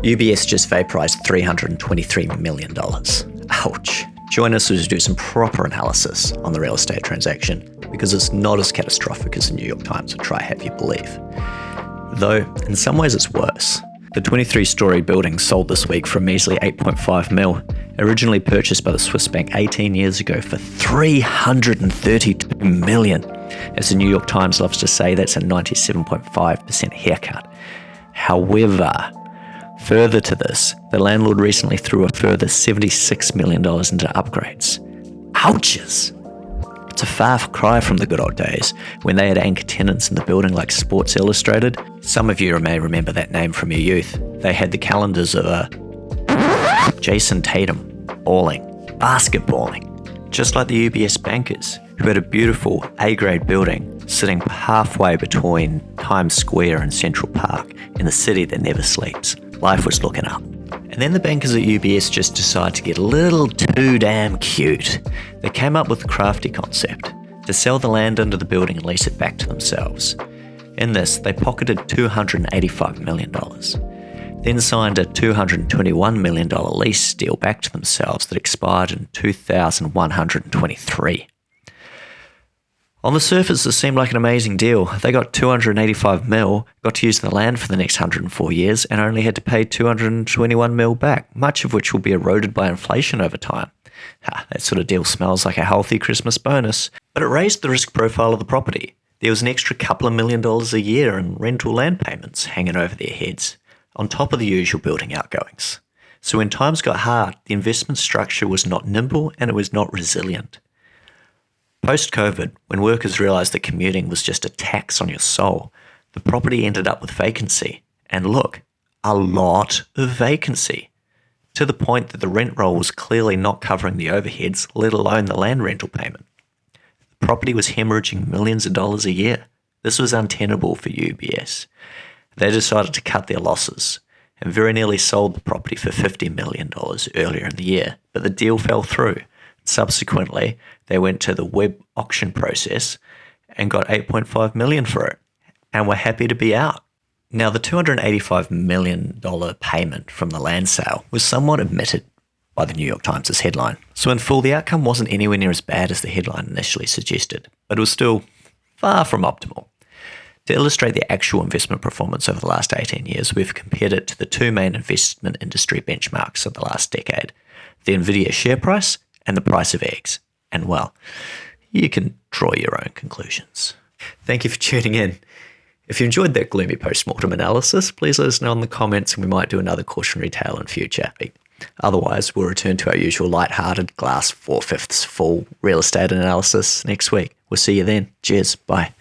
UBS just vaporized $323 million. Ouch. Join us as we do some proper analysis on the real estate transaction, because it's not as catastrophic as the New York Times would try have you believe. Though, in some ways it's worse. The 23-storey building sold this week for a measly 8.5 mil, originally purchased by the Swiss bank 18 years ago for $332 million. As the New York Times loves to say, that's a 97.5% haircut. However, further to this, the landlord recently threw a further $76 million into upgrades. Ouches! It's a far cry from the good old days when they had anchor tenants in the building like Sports Illustrated. Some of you may remember that name from your youth. They had the calendars of Jason Tatum balling, basketballing, just like the UBS bankers, who had a beautiful A-grade building sitting halfway between Times Square and Central Park in the city that never sleeps. Life was looking up. And then the bankers at UBS just decided to get a little too damn cute. They came up with a crafty concept to sell the land under the building and lease it back to themselves. In this, they pocketed $285 million, then signed a $221 million lease deal back to themselves that expired in 2123. On the surface, it seemed like an amazing deal. They got $285 mil, got to use the land for the next 104 years, and only had to pay $221 mil back, much of which will be eroded by inflation over time. That sort of deal smells like a healthy Christmas bonus. But it raised the risk profile of the property. There was an extra couple of $1 million a year in rental land payments hanging over their heads, on top of the usual building outgoings. So when times got hard, the investment structure was not nimble and it was not resilient. Post-COVID, when workers realised that commuting was just a tax on your soul, the property ended up with vacancy. And look, a lot of vacancy. To the point that the rent roll was clearly not covering the overheads, let alone the land rental payment. The property was hemorrhaging millions of dollars a year. This was untenable for UBS. They decided to cut their losses and very nearly sold the property for $50 million earlier in the year, but the deal fell through. Subsequently, they went to the web auction process and got $8.5 million for it, and were happy to be out. Now, the $285 million payment from the land sale was somewhat omitted by the New York Times' headline. So in full, the outcome wasn't anywhere near as bad as the headline initially suggested, but it was still far from optimal. To illustrate the actual investment performance over the last 18 years, we've compared it to the two main investment industry benchmarks of the last decade, the Nvidia share price and the price of eggs. And well, you can draw your own conclusions. Thank you for tuning in. If you enjoyed that gloomy post-mortem analysis, please let us know in the comments and we might do another cautionary tale in future. Otherwise, we'll return to our usual light-hearted glass 4/5 full real estate analysis next week. We'll see you then. Cheers. Bye.